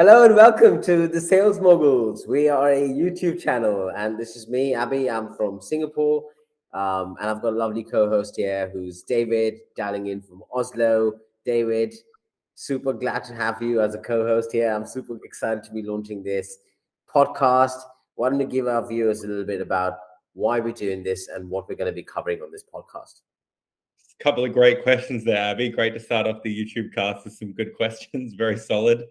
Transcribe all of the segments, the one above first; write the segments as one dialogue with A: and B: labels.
A: Hello and welcome to the Sales Moguls. We are a YouTube channel, and this is me, Abby. I'm from Singapore, and I've got a lovely co-host here who's David, dialing in from Oslo. David, super glad to have you as a co-host here. I'm super excited to be launching this podcast. Wanting to give our viewers a little bit about why we're doing this and what we're going to be covering on this podcast.
B: Couple of great questions there, Abby. Great to start off the YouTube cast with some good questions. Very solid.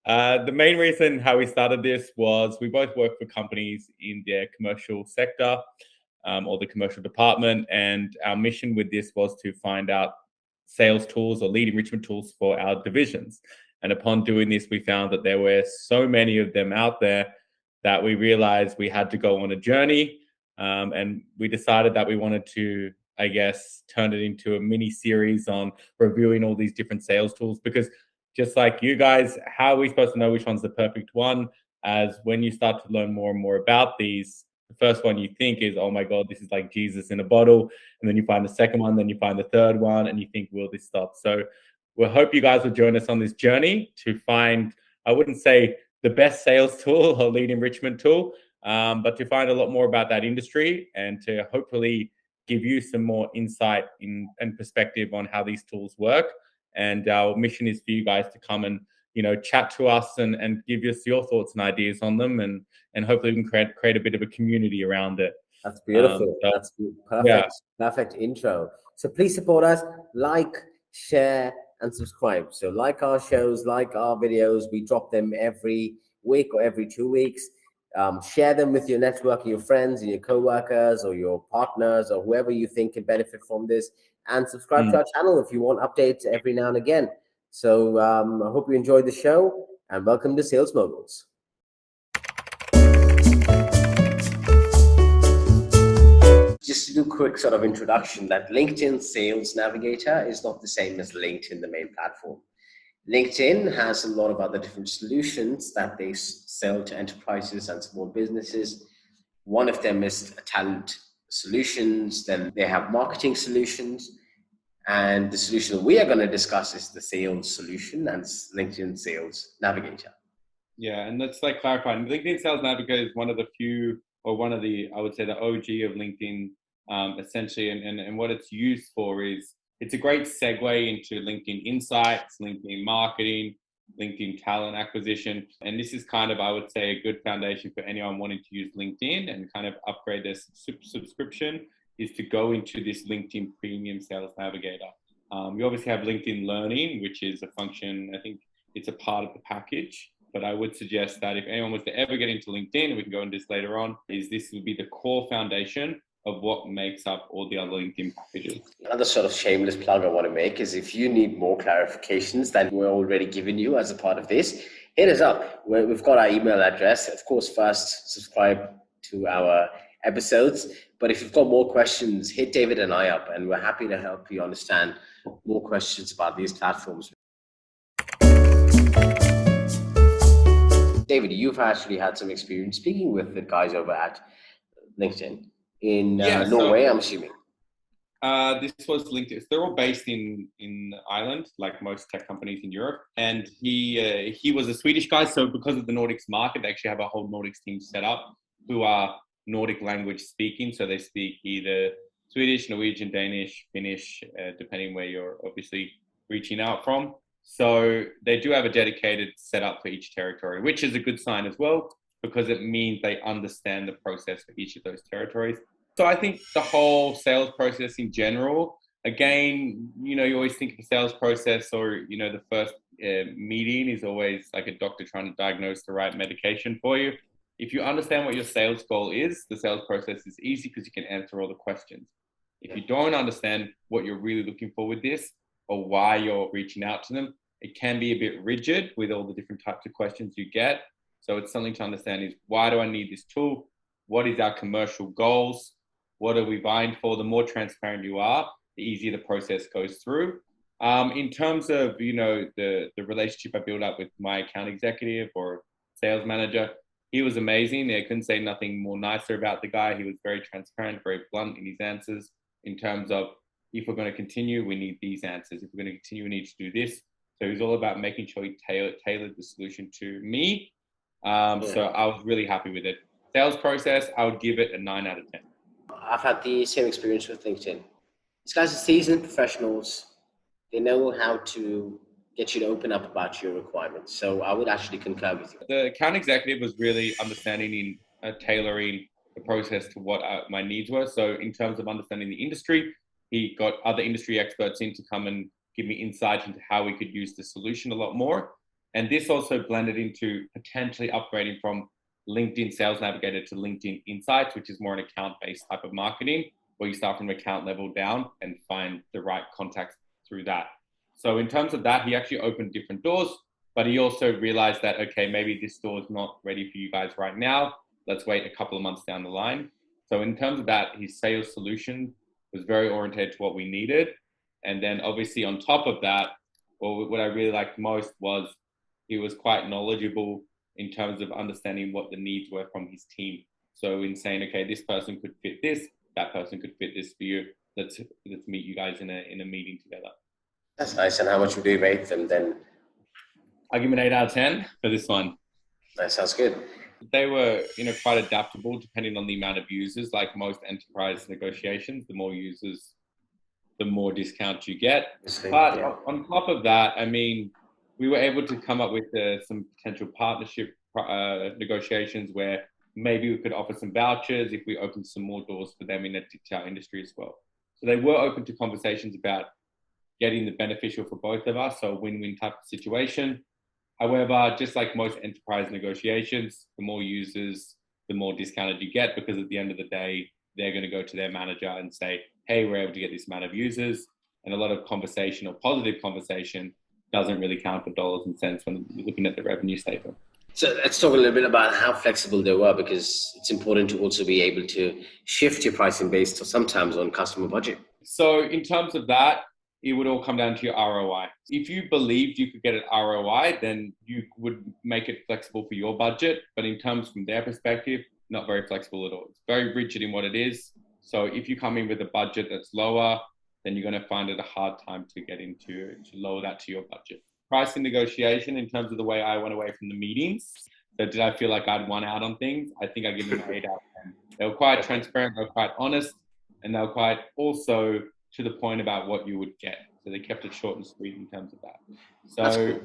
B: The main reason how we started this was we both work for companies in their commercial sector or the commercial department. And our mission with this was to find out sales tools or lead enrichment tools for our divisions. And upon doing this, we found that there were so many of them out there that we realized we had to go on a journey. And we decided that we wanted to, I guess, turn it into a mini series on reviewing all these different sales tools, because just like you guys, how are we supposed to know which one's the perfect one? As when you start to learn more and more about these, the first one you think is, oh my God, this is like Jesus in a bottle. And then you find the second one, then you find the third one, and you think, will this stop? So we hope you guys will join us on this journey to find, I wouldn't say the best sales tool or lead enrichment tool, but to find a lot more about that industry and to hopefully give you some more insight and perspective on how these tools work. And our mission is for you guys to come and, chat to us and give us your thoughts and ideas on them. And hopefully we can create a bit of a community around it.
A: That's beautiful. That's perfect.
B: Yeah.
A: Perfect intro. So please support us, like, share, and subscribe. So like our shows, like our videos. We drop them every week or every 2 weeks. Share them with your network, your friends, and your co-workers, or your partners, or whoever you think can benefit from this. And subscribe to our channel if you want updates every now and again. So I hope you enjoyed the show, and welcome to Sales Moguls. Just to do a quick sort of introduction, that LinkedIn Sales Navigator is not the same as LinkedIn, the main platform. LinkedIn has a lot of other different solutions that they sell to enterprises and small businesses. One of them is talent solutions. Then they have marketing solutions. And the solution that we are going to discuss is the sales solution, and LinkedIn Sales Navigator.
B: Yeah, and let's clarify. LinkedIn Sales Navigator is one of the few, or one of the, I would say, the OG of LinkedIn, essentially. And what it's used for is, it's a great segue into LinkedIn Insights, LinkedIn Marketing, LinkedIn Talent Acquisition. And this is kind of, I would say, a good foundation for anyone wanting to use LinkedIn and kind of upgrade their subscription, is to go into this LinkedIn Premium Sales Navigator. We obviously have LinkedIn Learning, which is a function, I think it's a part of the package. But I would suggest that if anyone was to ever get into LinkedIn, and we can go into this later on, is this would be the core foundation of what makes up all the other LinkedIn packages.
A: Another sort of shameless plug I want to make is, if you need more clarifications than we're already giving you as a part of this, hit us up. We've got our email address. Of course, first subscribe to our episodes. But if you've got more questions, hit David and I up, and we're happy to help you understand more questions about these platforms. David, you've actually had some experience speaking with the guys over at LinkedIn in Norway, I'm assuming.
B: This was LinkedIn. They're all based in Ireland, like most tech companies in Europe. And he was a Swedish guy. So because of the Nordics market, they actually have a whole Nordics team set up who are Nordic language speaking. So they speak either Swedish, Norwegian, Danish, Finnish, depending where you're obviously reaching out from. So they do have a dedicated setup for each territory, which is a good sign as well, because it means they understand the process for each of those territories. So I think the whole sales process in general, again, you always think of the sales process, or, the first meeting is always like a doctor trying to diagnose the right medication for you. If you understand what your sales goal is, the sales process is easy because you can answer all the questions. If you don't understand what you're really looking for with this, or why you're reaching out to them, it can be a bit rigid with all the different types of questions you get. So it's something to understand is, why do I need this tool? What is our commercial goals? What are we buying for? The more transparent you are, the easier the process goes through. In terms of, the relationship I built up with my account executive or sales manager, he was amazing. I couldn't say nothing more nicer about the guy. He was very transparent, very blunt in his answers, in terms of, if we're going to continue, we need these answers. If we're going to continue, we need to do this. So he was all about making sure he tailored the solution to me. So I was really happy with it. Sales process, I would give it a 9 out of 10.
A: I've had the same experience with LinkedIn. These guys are seasoned professionals. They know how to get you to open up about your requirements. So I would actually concur with you.
B: The account executive was really understanding in tailoring the process to what my needs were. So in terms of understanding the industry, he got other industry experts in to come and give me insight into how we could use the solution a lot more. And this also blended into potentially upgrading from LinkedIn Sales Navigator to LinkedIn Insights, which is more an account-based type of marketing, where you start from account level down and find the right contacts through that. So in terms of that, he actually opened different doors, but he also realized that, okay, maybe this door is not ready for you guys right now. Let's wait a couple of months down the line. So in terms of that, his sales solution was very oriented to what we needed. And then obviously on top of that, what I really liked most was he was quite knowledgeable in terms of understanding what the needs were from his team. So in saying, okay, this person could fit this, that person could fit this for you. Let's meet you guys in a meeting together.
A: That's nice. And how much would you rate them then?
B: I'll give him an 8 out of 10 for this one.
A: That sounds good.
B: They were, quite adaptable depending on the amount of users. Like most enterprise negotiations, the more users, the more discount you get. But on top of that, I mean, we were able to come up with some potential partnership negotiations where maybe we could offer some vouchers if we opened some more doors for them in our industry as well. So they were open to conversations about getting the beneficial for both of us, so a win-win type of situation. However, just like most enterprise negotiations, the more users, the more discounted you get, because at the end of the day, they're going to go to their manager and say, hey, we're able to get this amount of users. And a lot of conversation or positive conversation doesn't really count for dollars and cents when you're looking at the revenue statement.
A: So let's talk a little bit about how flexible they were, because it's important to also be able to shift your pricing based sometimes on customer budget.
B: So in terms of that, it would all come down to your ROI. If you believed you could get an ROI, then you would make it flexible for your budget. But in terms from their perspective, not very flexible at all. It's very rigid in what it is. So if you come in with a budget that's lower, then you're going to find it a hard time to get into, to lower that to your budget. Pricing negotiation, in terms of the way I went away from the meetings, so did I feel like I'd won out on things? I think I give them an 8 out of 10. They were quite transparent, they were quite honest, and they were quite also to the point about what you would get. So they kept it short and sweet in terms of that. So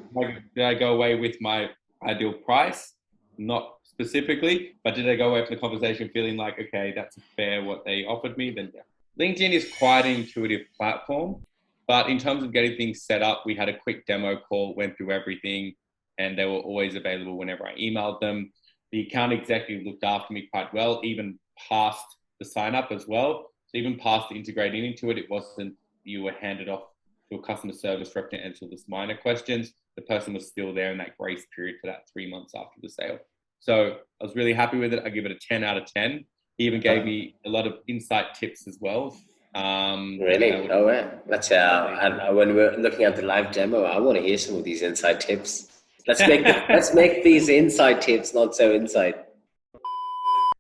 B: did I go away with my ideal price? Not specifically, but did I go away from the conversation feeling like, okay, that's fair what they offered me? Then yeah. LinkedIn is quite an intuitive platform, but in terms of getting things set up, we had a quick demo call, went through everything, and they were always available whenever I emailed them. The account executive looked after me quite well, even past the sign up as well. So even past integrating into it, it wasn't you were handed off to a customer service rep to answer this minor questions. The person was still there in that grace period for that 3 months after the sale. So I was really happy with it. I give it a 10 out of 10. He even gave me a lot of insight tips as well.
A: Really? Oh, yeah. That's when we're looking at the live demo, I want to hear some of these inside tips. Let's make these inside tips not so inside.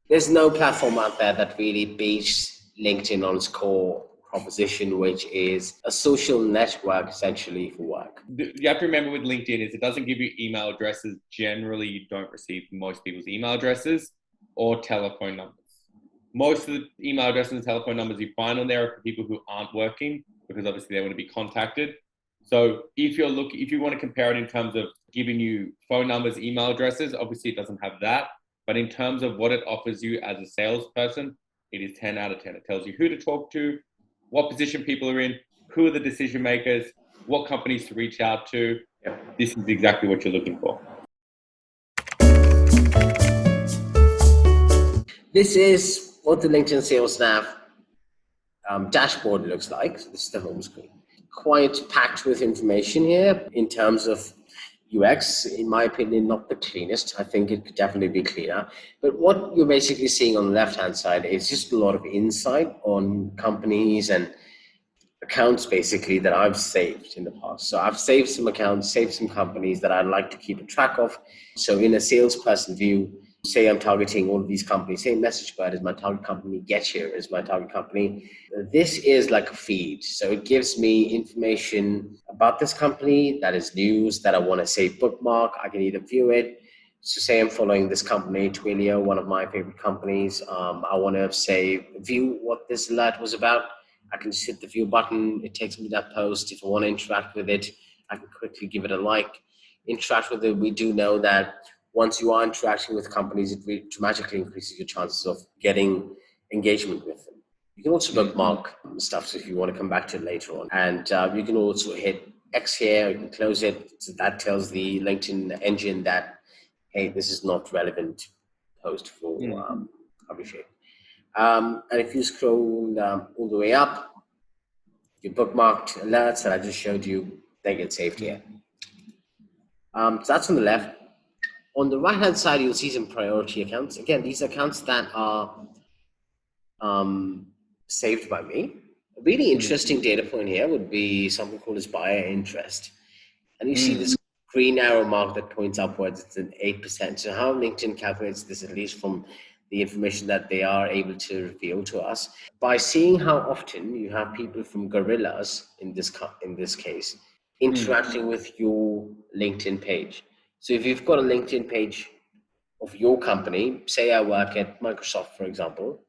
A: There's no platform out there that really beats LinkedIn on its core proposition, which is a social network essentially for work.
B: You have to remember with LinkedIn is it doesn't give you email addresses. Generally, you don't receive most people's email addresses or telephone numbers. Most of the email addresses and telephone numbers you find on there are for people who aren't working, because obviously they want to be contacted. So if you want to compare it in terms of giving you phone numbers, email addresses, obviously it doesn't have that. But in terms of what it offers you as a salesperson, it is 10 out of 10. It tells you who to talk to, what position people are in, who are the decision makers, what companies to reach out to. This is exactly what you're looking for.
A: This is what the LinkedIn Sales Nav dashboard looks like. So this is the home screen. Quite packed with information here in terms of UX. In my opinion, not the cleanest. I think it could definitely be cleaner. But what you're basically seeing on the left-hand side is just a lot of insight on companies and accounts basically that I've saved in the past. So I've saved some accounts, saved some companies that I'd like to keep a track of. So in a salesperson view, Say I'm targeting all of these companies, say MessageBird is my target company, GetHere is my target company. This is like a feed. So it gives me information about this company that is news that I want to say bookmark. I can either view it. So say I'm following this company, Twilio, one of my favorite companies. I want to say view what this alert was about. I can just hit the view button. It takes me to that post. If I want to interact with it, I can quickly give it a like, interact with it. We do know that once you are interacting with companies, it dramatically increases your chances of getting engagement with them. You can also bookmark stuff, so if you want to come back to it later on. And you can also hit X here, you can close it. So that tells the LinkedIn engine that, hey, this is not relevant post for Abhishek. And if you scroll all the way up, your bookmarked alerts that I just showed you, they get saved here. So that's on the left. On the right-hand side, you'll see some priority accounts. Again, these accounts that are saved by me. A really interesting data point here would be something called as buyer interest. And you see this green arrow mark that points upwards. It's an 8%. So how LinkedIn calculates this, at least from the information that they are able to reveal to us, by seeing how often you have people from gorillas in this case interacting with your LinkedIn page. So if you've got a LinkedIn page of your company, say I work at Microsoft, for example,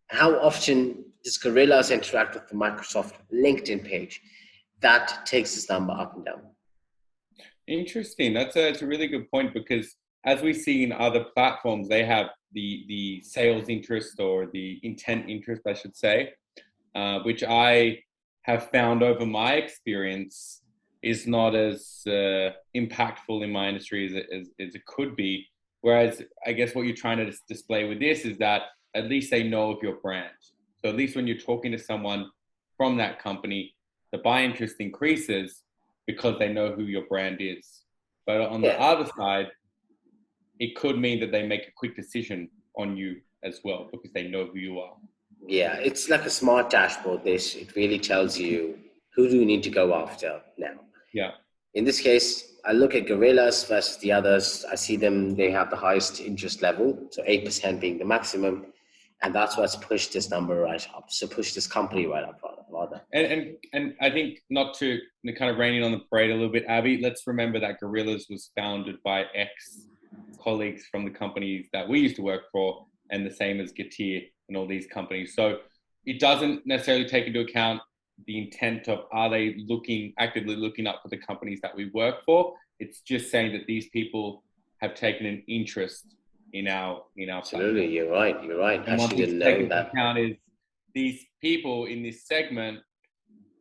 A: how often does gorillas interact with the Microsoft LinkedIn page? That takes this number up and down.
B: Interesting. That's a really good point, because as we see in other platforms, they have the sales interest, or the intent interest, I should say, which I have found over my experience is not as impactful in my industry as it could be. Whereas I guess what you're trying to display with this is that at least they know of your brand. So at least when you're talking to someone from that company, the buy interest increases because they know who your brand is. But on the other side, it could mean that they make a quick decision on you as well because they know who you are.
A: Yeah, it's like a smart dashboard. It really tells you who do you need to go after now.
B: Yeah.
A: In this case, I look at gorillas versus the others. I see them, they have the highest interest level, so 8% being the maximum. And that's what's pushed this number right up. So push this company right up, rather.
B: And I think, not to kind of rein in on the parade a little bit, Abby, let's remember that Gorillas was founded by ex-colleagues from the companies that we used to work for, and the same as GetHere and all these companies. So it doesn't necessarily take into account the intent of, are they actively looking up for the companies that we work for? It's just saying that these people have taken an interest in our
A: Absolutely,
B: platform.
A: You're right.
B: And one thing to take into account is these people in this segment,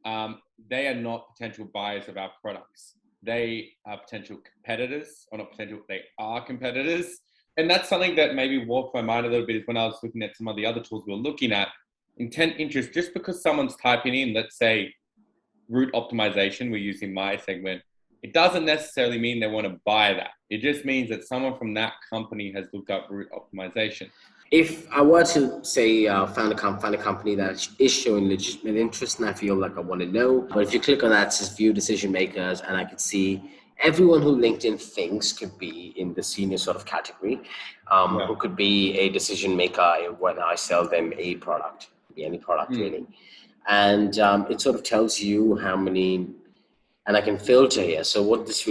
B: they are not potential buyers of our products. They are potential competitors, or not potential, they are competitors. And that's something that maybe warped my mind a little bit, is when I was looking at some of the other tools we were looking at. Intent interest, just because someone's typing in, let's say, route optimization, we're using my segment, it doesn't necessarily mean they want to buy that. It just means that someone from that company has looked up route optimization.
A: If I were to say find a company that is showing legitimate interest and I feel like I want to know, but if you click on that, it says view decision makers, and I could see everyone who LinkedIn thinks could be in the senior sort of category, who could be a decision maker when I sell them a product, be any product really. And it sort of tells you how many, and I can filter here. So what this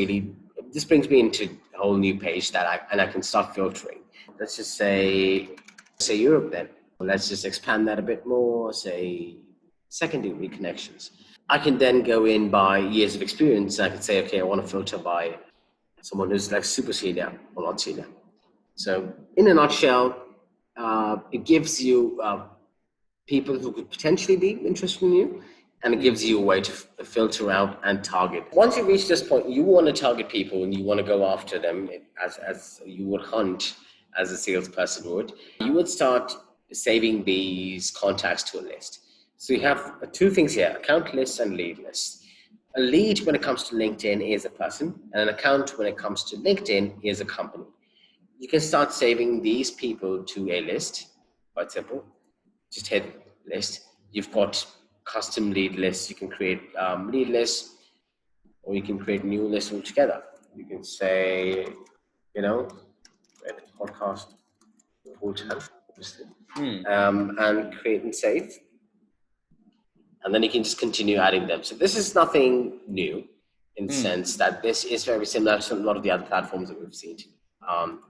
A: brings me into a whole new page that I can start filtering. Let's just say Europe then. Let's just expand that a bit more, say secondary connections. I can then go in by years of experience. I can say, okay, I want to filter by someone who's like super senior or not senior. So in a nutshell, it gives you people who could potentially be interested in you, and it gives you a way to filter out and target. Once you reach this point, you want to target people and you want to go after them as you would hunt as a salesperson would. You would start saving these contacts to a list. So you have two things here: account lists and lead lists. A lead when it comes to LinkedIn is a person, and an account when it comes to LinkedIn is a company. You can start saving these people to a list, quite simple. Just hit list. You've got custom lead lists. You can create lead lists, or you can create new lists altogether. You can say, podcast important, obviously,
B: Mm.
A: and create and save. And then you can just continue adding them. So this is nothing new in the sense that this is very similar to a lot of the other platforms that we've seen. Um,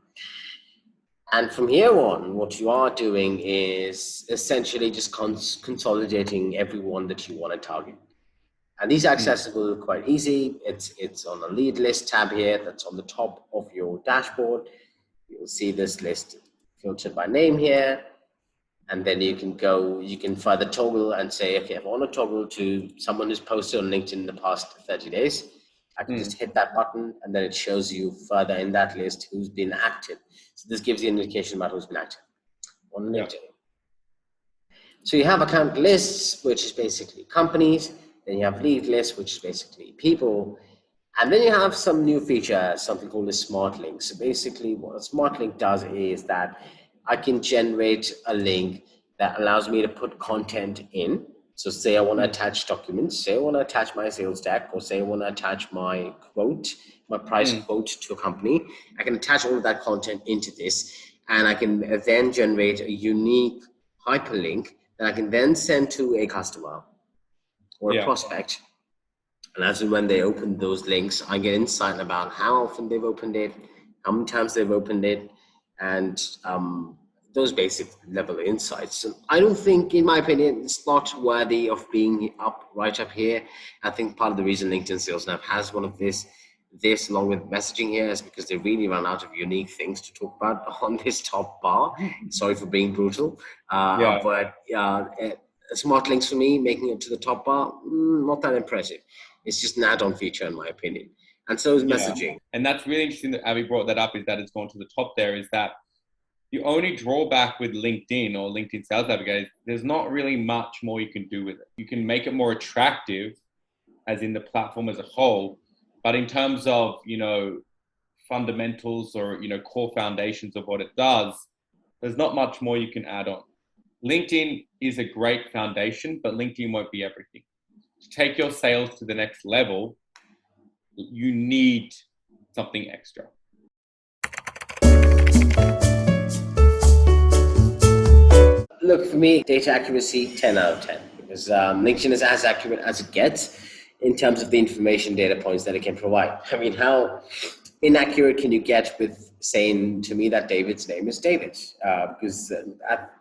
A: and from here on, what you are doing is essentially just consolidating everyone that you want to target. And these are accessible quite easy. It's on a lead list tab here that's on the top of your dashboard. You'll see this list filtered by name here. And then you can further toggle and say, okay, if I want to toggle to someone who's posted on LinkedIn in the past 30 days, I can just hit that button and then it shows you further in that list who's been active. So this gives you an indication about who's been active on LinkedIn. So you have account lists, which is basically companies. Then you have lead lists, which is basically people. And then you have some new feature, something called a smart link. So basically what a smart link does is that I can generate a link that allows me to put content in. So say I want to attach documents, say I want to attach my sales deck, or say I want to attach my quote, my price quote to a company. I can attach all of that content into this, and I can then generate a unique hyperlink that I can then send to a customer or a prospect. And as and when they open those links, I get insight about how often they've opened it, how many times they've opened it, and those basic level insights. So I don't think, in my opinion, it's not worthy of being right up here. I think part of the reason LinkedIn Sales Nav has one of this along with messaging here is because they really run out of unique things to talk about on this top bar. Sorry for being brutal, but smart links for me, making it to the top bar, not that impressive. It's just an add-on feature in my opinion. And so is messaging.
B: And that's really interesting that Abby brought that up, is that it's gone to the top there, is that the only drawback with LinkedIn or LinkedIn Sales Navigator is there's not really much more you can do with it. You can make it more attractive, as in the platform as a whole, but in terms of, fundamentals or, core foundations of what it does, there's not much more you can add on. LinkedIn is a great foundation, but LinkedIn won't be everything. To take your sales to the next level, you need something extra.
A: Look, for me, data accuracy, 10 out of 10. Because LinkedIn is as accurate as it gets in terms of the information data points that it can provide. I mean, how inaccurate can you get with saying to me that David's name is David? Because at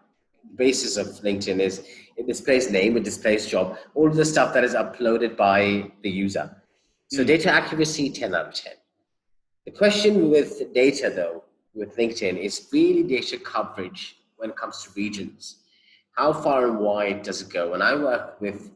A: the basis of LinkedIn is it displays name, it displays job, all of the stuff that is uploaded by the user. So data accuracy, 10 out of 10. The question with data, though, with LinkedIn is really data coverage when it comes to regions. How far and wide does it go? And I work with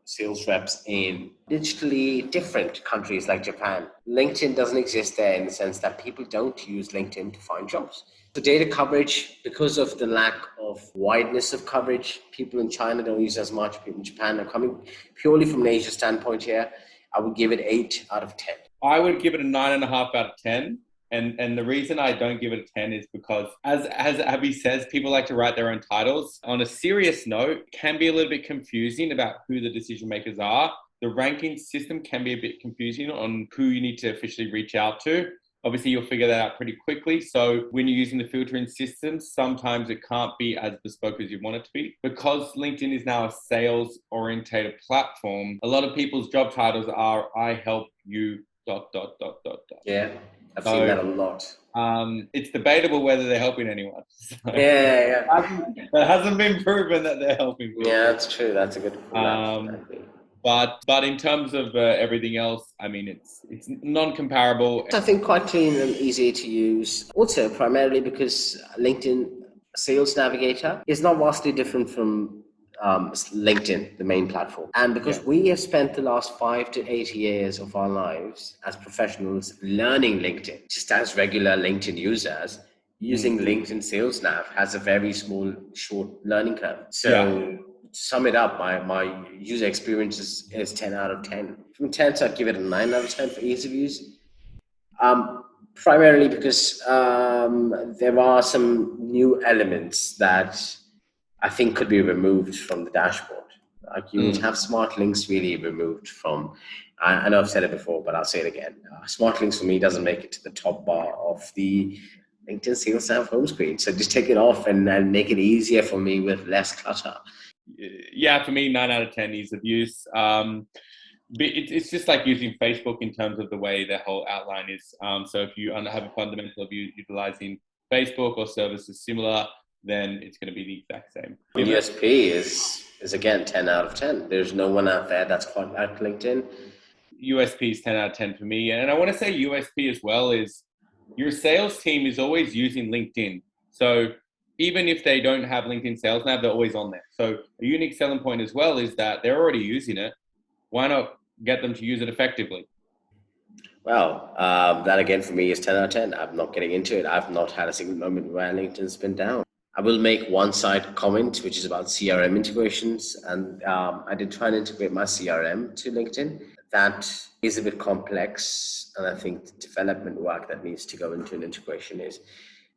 A: sales reps in digitally different countries like Japan. LinkedIn doesn't exist there in the sense that people don't use LinkedIn to find jobs. So data coverage, because of the lack of wideness of coverage, people in China don't use as much, people in Japan are coming purely from an Asia standpoint here. I would give it 8 out of 10.
B: I would give it a 9.5 out of 10. And the reason I don't give it a 10 is because, as Abby says, people like to write their own titles. On a serious note, it can be a little bit confusing about who the decision makers are. The ranking system can be a bit confusing on who you need to officially reach out to. Obviously, you'll figure that out pretty quickly. So when you're using the filtering system, sometimes it can't be as bespoke as you want it to be. Because LinkedIn is now a sales-orientated platform, a lot of people's job titles are, I help you, ...
A: Yeah, I've seen that a lot.
B: It's debatable whether they're helping anyone. So
A: yeah.
B: That hasn't been proven that they're helping people.
A: Yeah, that's true. That's a good point.
B: But in terms of everything else, I mean, it's non-comparable.
A: I think quite clean and easy to use. Also, primarily because LinkedIn Sales Navigator is not vastly different from LinkedIn, the main platform. And because we have spent the last 5 to 8 years of our lives as professionals learning LinkedIn, just as regular LinkedIn users, using LinkedIn Sales Nav has a very small, short learning curve. So to sum it up, my user experience is 10 out of 10. From 10, so I'd give it a 9 out of 10 for ease of use. Primarily because there are some new elements that I think could be removed from the dashboard. Like you would have smart links really removed from, I know I've said it before, but I'll say it again. Smart links for me doesn't make it to the top bar of the LinkedIn Sales Nav home screen. So just take it off and make it easier for me with less clutter.
B: Yeah, for me, 9 out of 10 ease of use. But it's just like using Facebook in terms of the way the whole outline is. So if you have a fundamental of utilizing Facebook or services similar, then it's going to be the exact same.
A: USP is again 10 out of 10. There's no one out there that's quite like LinkedIn.
B: USP is 10 out of 10 for me. And I want to say USP as well is your sales team is always using LinkedIn. So even if they don't have LinkedIn Sales Nav, they're always on there. So a unique selling point as well is that they're already using it. Why not get them to use it effectively?
A: Well, that again for me is 10 out of 10. I'm not getting into it. I've not had a single moment where LinkedIn's been down. I will make one side comment, which is about CRM integrations. And I did try and integrate my CRM to LinkedIn. That is a bit complex. And I think the development work that needs to go into an integration is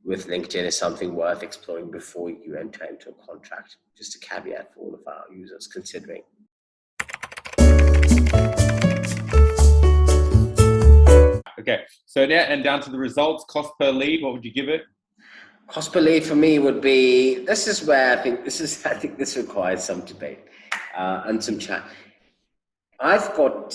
A: with LinkedIn is something worth exploring before you enter into a contract. Just a caveat for all of our users considering.
B: Okay, so now and down to the results. Cost per lead, what would you give it?
A: Cost per lead for me would be, this is where I think this requires some debate and some chat. I've got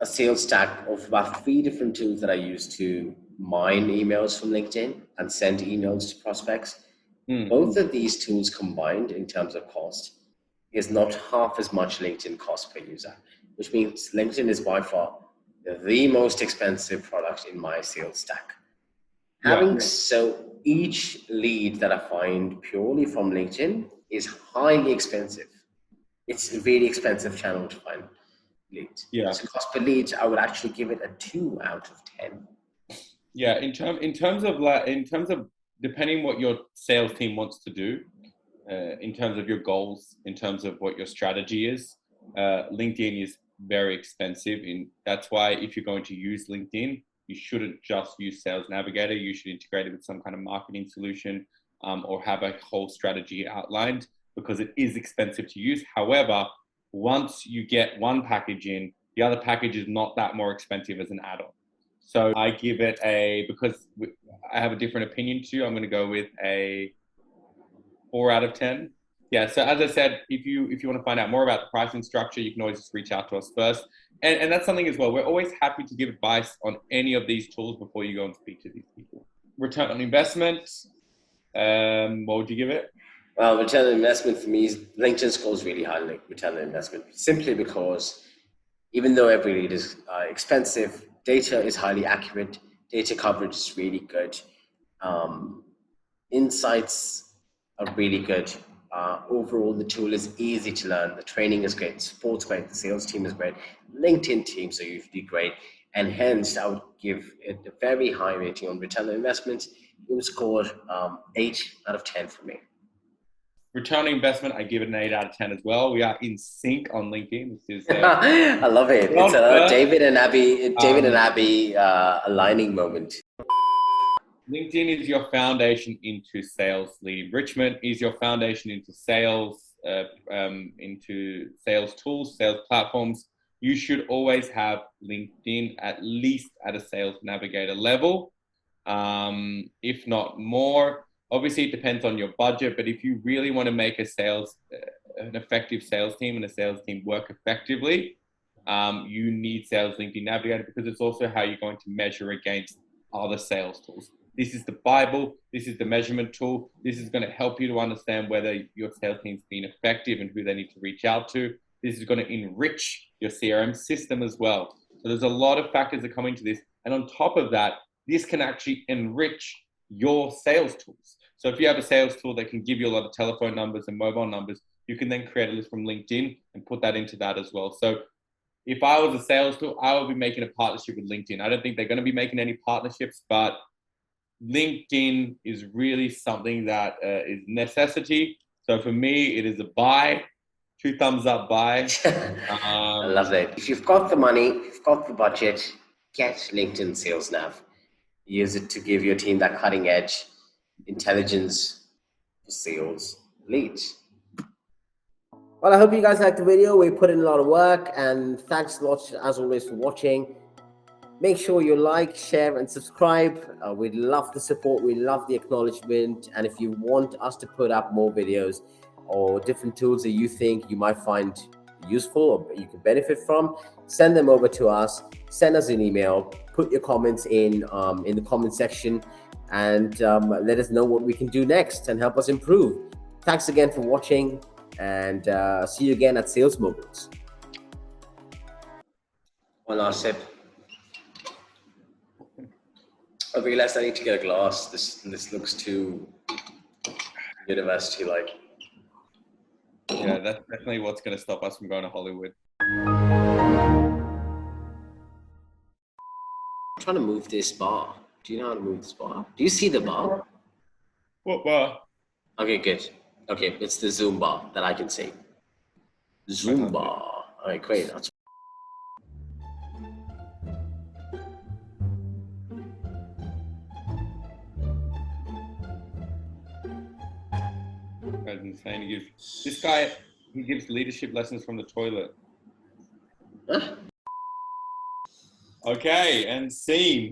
A: a sales stack of about 3 different tools that I use to mine emails from LinkedIn and send emails to prospects. Both of these tools combined in terms of cost is not half as much LinkedIn cost per user, which means LinkedIn is by far the most expensive product in my sales stack. So each lead that I find purely from LinkedIn is highly expensive. It's a really expensive channel to find leads. So cost per lead, I would actually give it a 2 out of 10.
B: Yeah, in terms of depending what your sales team wants to do, in terms of your goals, in terms of what your strategy is, LinkedIn is very expensive. That's why if you're going to use LinkedIn, you shouldn't just use Sales Navigator. You should integrate it with some kind of marketing solution, or have a whole strategy outlined, because it is expensive to use. However, once you get one package in, the other package is not that more expensive as an add-on. So I give it because I have a different opinion too, I'm going to go with a 4 out of 10. Yeah, so as I said, if you want to find out more about the pricing structure, you can always just reach out to us first. And that's something as well. We're always happy to give advice on any of these tools before you go and speak to these people. Return on investment, what would you give it?
A: Well, return on investment for me, LinkedIn scores really high return on investment, simply because even though every lead is expensive, data is highly accurate, data coverage is really good, insights are really good. Overall, the tool is easy to learn, the training is great, support's great, the sales team is great, LinkedIn teams are usually great, and hence I would give it a very high rating on return on investment. It would score 8 out of 10 for me.
B: Return on investment, I give it an 8 out of 10 as well. We are in sync on LinkedIn. This is
A: I love it. It's a David and Abby aligning moment.
B: LinkedIn is your foundation into sales lead enrichment, is your foundation into sales, into sales tools, sales platforms. You should always have LinkedIn at least at a Sales Navigator level, if not more. Obviously, it depends on your budget, but if you really want to make an effective sales team and a sales team work effectively, you need Sales LinkedIn Navigator, because it's also how you're going to measure against other sales tools. This is the Bible. This is the measurement tool. This is going to help you to understand whether your sales team's been effective and who they need to reach out to. This is going to enrich your CRM system as well. So there's a lot of factors that come into this. And on top of that, this can actually enrich your sales tools. So if you have a sales tool that can give you a lot of telephone numbers and mobile numbers, you can then create a list from LinkedIn and put that into that as well. So if I was a sales tool, I would be making a partnership with LinkedIn. I don't think they're going to be making any partnerships, but LinkedIn is really something that is necessity. So for me, it is a buy. 2 thumbs up buy.
A: I love it. If you've got the money, if you've got the budget, get LinkedIn Sales Nav. Use it to give your team that cutting edge intelligence for sales leads. Well, I hope you guys liked the video. We put in a lot of work, and thanks a lot as always for watching. Make sure you like, share, and subscribe. We love the support. We love the acknowledgement. And if you want us to put up more videos or different tools that you think you might find useful or you can benefit from, send them over to us. Send us an email. Put your comments in the comment section, and let us know what we can do next and help us improve. Thanks again for watching, and see you again at Sales Moguls. One last sip. I realized I need to get a glass. This looks too university-like.
B: Yeah, that's definitely what's going to stop us from going to Hollywood.
A: I'm trying to move this bar. Do you know how to move this bar? Do you see the bar?
B: What bar?
A: Okay, good. Okay, it's the Zoom bar that I can see. Zoom bar. All right, great. That's
B: That's insane. This guy, he gives leadership lessons from the toilet.
A: huh?
B: Okay, and scene.